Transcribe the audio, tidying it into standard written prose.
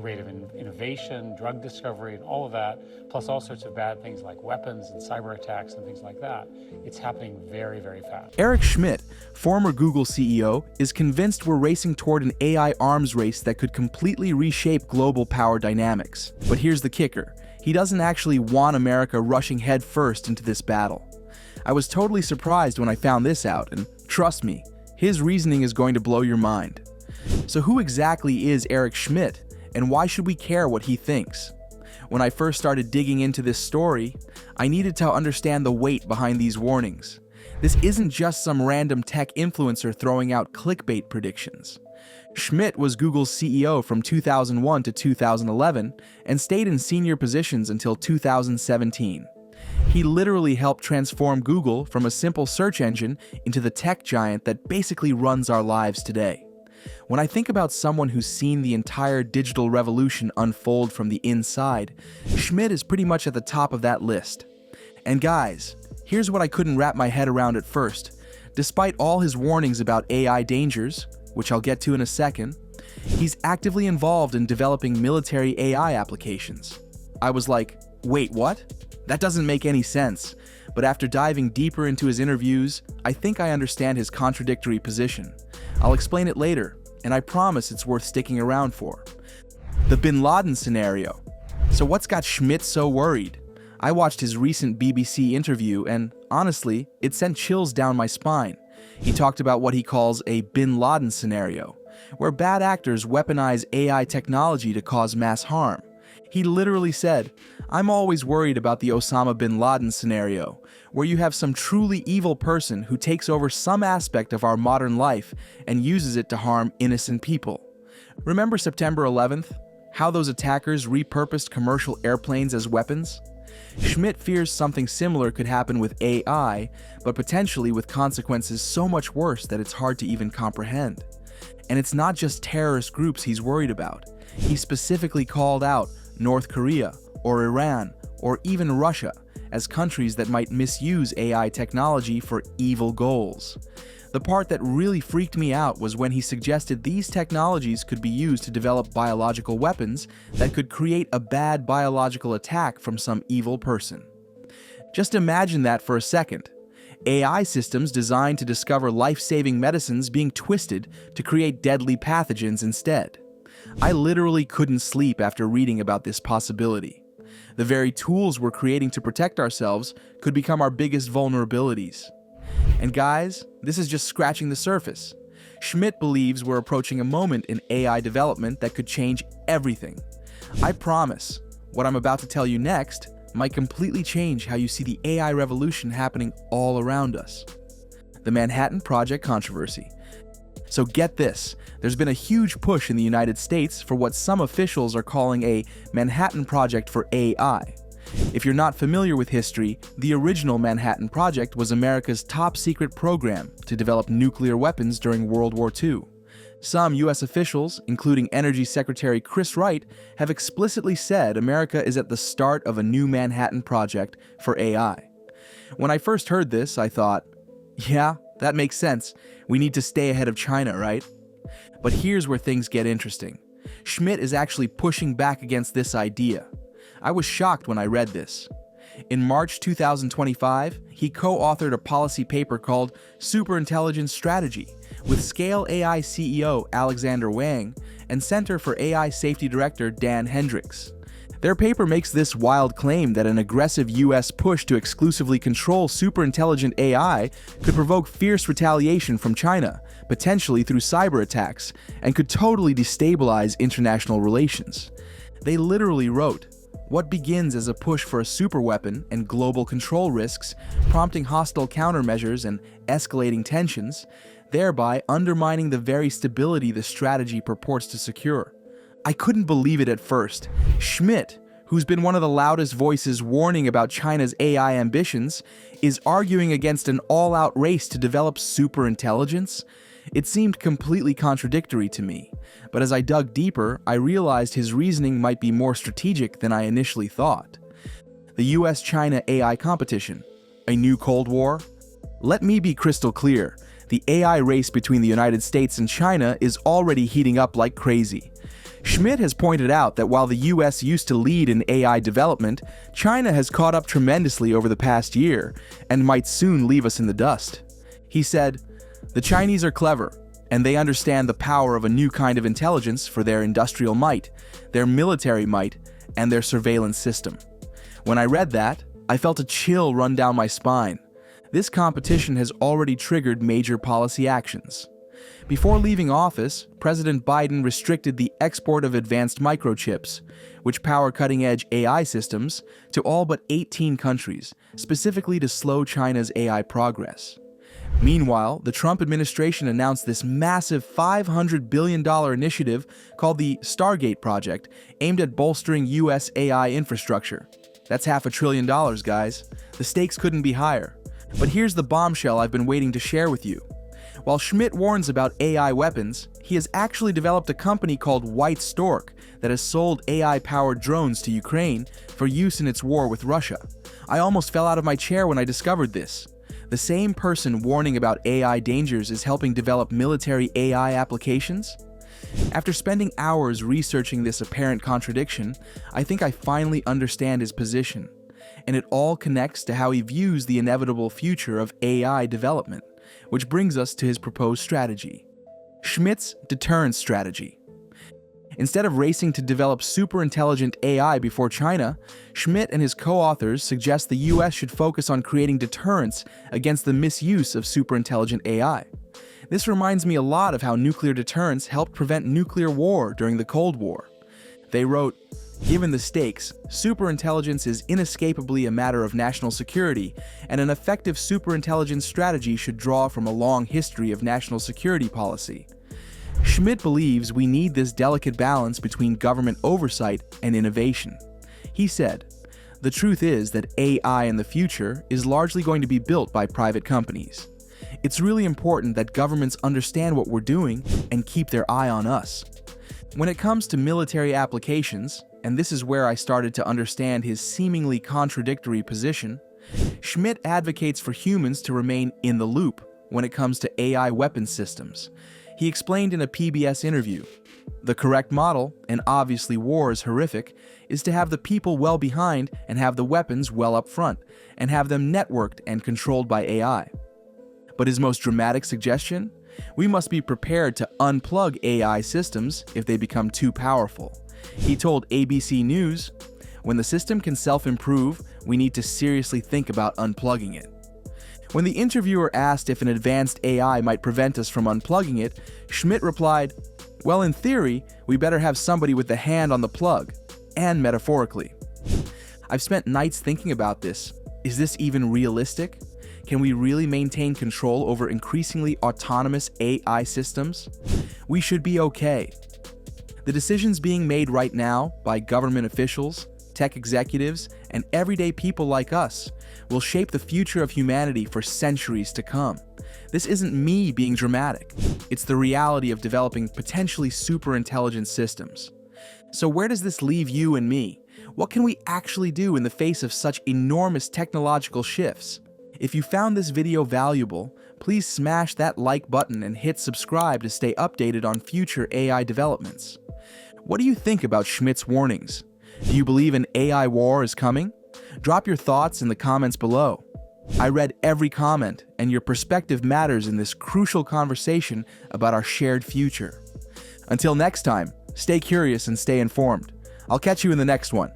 rate of innovation, drug discovery, and all of that, plus all sorts of bad things like weapons and cyber attacks and things like that. It's happening very, very fast. Eric Schmidt, former Google CEO, is convinced we're racing toward an AI arms race that could completely reshape global power dynamics. But here's the kicker. He doesn't actually want America rushing headfirst into this battle. I was totally surprised when I found this out, and trust me, his reasoning is going to blow your mind. So who exactly is Eric Schmidt, and why should we care what he thinks? When I first started digging into this story, I needed to understand the weight behind these warnings. This isn't just some random tech influencer throwing out clickbait predictions. Schmidt was Google's CEO from 2001 to 2011 and stayed in senior positions until 2017. He literally helped transform Google from a simple search engine into the tech giant that basically runs our lives today. When I think about someone who's seen the entire digital revolution unfold from the inside, Schmidt is pretty much at the top of that list. And guys, here's what I couldn't wrap my head around at first. Despite all his warnings about AI dangers, which I'll get to in a second, he's actively involved in developing military AI applications. I was like, wait, what? That doesn't make any sense. But after diving deeper into his interviews, I think I understand his contradictory position. I'll explain it later, and I promise it's worth sticking around for. The bin Laden scenario. So what's got Schmidt so worried? I watched his recent BBC interview, and honestly, it sent chills down my spine. He talked about what he calls a bin Laden scenario, where bad actors weaponize AI technology to cause mass harm. He literally said, "I'm always worried about the Osama bin Laden scenario, where you have some truly evil person who takes over some aspect of our modern life and uses it to harm innocent people." Remember September 11th? How those attackers repurposed commercial airplanes as weapons? Schmidt fears something similar could happen with AI, but potentially with consequences so much worse that it's hard to even comprehend. And it's not just terrorist groups he's worried about. He specifically called out North Korea, or Iran, or even Russia as countries that might misuse AI technology for evil goals. The part that really freaked me out was when he suggested these technologies could be used to develop biological weapons that could create a bad biological attack from some evil person. Just imagine that for a second. AI systems designed to discover life-saving medicines being twisted to create deadly pathogens instead. I literally couldn't sleep after reading about this possibility. The very tools we're creating to protect ourselves could become our biggest vulnerabilities. And guys, this is just scratching the surface. Schmidt believes we're approaching a moment in AI development that could change everything. I promise, what I'm about to tell you next might completely change how you see the AI revolution happening all around us. The Manhattan Project controversy. So get this, there's been a huge push in the United States for what some officials are calling a Manhattan Project for AI. If you're not familiar with history, the original Manhattan Project was America's top-secret program to develop nuclear weapons during World War II. Some U.S. officials, including Energy Secretary Chris Wright, have explicitly said America is at the start of a new Manhattan Project for AI. When I first heard this, I thought, yeah, that makes sense. We need to stay ahead of China, right? But here's where things get interesting. Schmidt is actually pushing back against this idea. I was shocked when I read this. In March 2025, he co-authored a policy paper called Superintelligence Strategy with Scale AI CEO Alexander Wang and Center for AI Safety Director Dan Hendricks. Their paper makes this wild claim that an aggressive US push to exclusively control superintelligent AI could provoke fierce retaliation from China, potentially through cyber attacks, and could totally destabilize international relations. They literally wrote, "What begins as a push for a superweapon and global control risks, prompting hostile countermeasures and escalating tensions, thereby undermining the very stability the strategy purports to secure." I couldn't believe it at first. Schmidt, who's been one of the loudest voices warning about China's AI ambitions, is arguing against an all-out race to develop superintelligence? It seemed completely contradictory to me, but as I dug deeper, I realized his reasoning might be more strategic than I initially thought. The US-China AI competition, a new Cold War? Let me be crystal clear. The AI race between the United States and China is already heating up like crazy. Schmidt has pointed out that while the US used to lead in AI development, China has caught up tremendously over the past year and might soon leave us in the dust. He said, "The Chinese are clever, and they understand the power of a new kind of intelligence for their industrial might, their military might, and their surveillance system." When I read that, I felt a chill run down my spine. This competition has already triggered major policy actions. Before leaving office, President Biden restricted the export of advanced microchips, which power cutting-edge AI systems, to all but 18 countries, specifically to slow China's AI progress. Meanwhile, the Trump administration announced this massive $500 billion initiative called the Stargate Project, aimed at bolstering US AI infrastructure. That's $500 billion, guys. The stakes couldn't be higher. But here's the bombshell I've been waiting to share with you. While Schmidt warns about AI weapons, he has actually developed a company called White Stork that has sold AI-powered drones to Ukraine for use in its war with Russia. I almost fell out of my chair when I discovered this. The same person warning about AI dangers is helping develop military AI applications? After spending hours researching this apparent contradiction, I think I finally understand his position. And it all connects to how he views the inevitable future of AI development, which brings us to his proposed strategy. Schmidt's deterrence strategy. Instead of racing to develop superintelligent AI before China, Schmidt and his co-authors suggest the US should focus on creating deterrence against the misuse of superintelligent AI. This reminds me a lot of how nuclear deterrence helped prevent nuclear war during the Cold War. They wrote, "Given the stakes, superintelligence is inescapably a matter of national security, and an effective superintelligence strategy should draw from a long history of national security policy." Schmidt believes we need this delicate balance between government oversight and innovation. He said, "The truth is that AI in the future is largely going to be built by private companies. It's really important that governments understand what we're doing and keep their eye on us." When it comes to military applications, and this is where I started to understand his seemingly contradictory position, Schmidt advocates for humans to remain in the loop when it comes to AI weapons systems. He explained in a PBS interview, "The correct model, and obviously war is horrific, is to have the people well behind and have the weapons well up front, and have them networked and controlled by AI." But his most dramatic suggestion? We must be prepared to unplug AI systems if they become too powerful. He told ABC News, "When the system can self-improve, we need to seriously think about unplugging it." When the interviewer asked if an advanced AI might prevent us from unplugging it, Schmidt replied, "Well, in theory, we better have somebody with the hand on the plug, and metaphorically." I've spent nights thinking about this. Is this even realistic? Can we really maintain control over increasingly autonomous AI systems? We should be okay. The decisions being made right now by government officials, tech executives, and everyday people like us will shape the future of humanity for centuries to come. This isn't me being dramatic. It's the reality of developing potentially super intelligent systems. So where does this leave you and me? What can we actually do in the face of such enormous technological shifts? If you found this video valuable, please smash that like button and hit subscribe to stay updated on future AI developments. What do you think about Schmidt's warnings? Do you believe an AI war is coming? Drop your thoughts in the comments below. I read every comment, and your perspective matters in this crucial conversation about our shared future. Until next time, stay curious and stay informed. I'll catch you in the next one.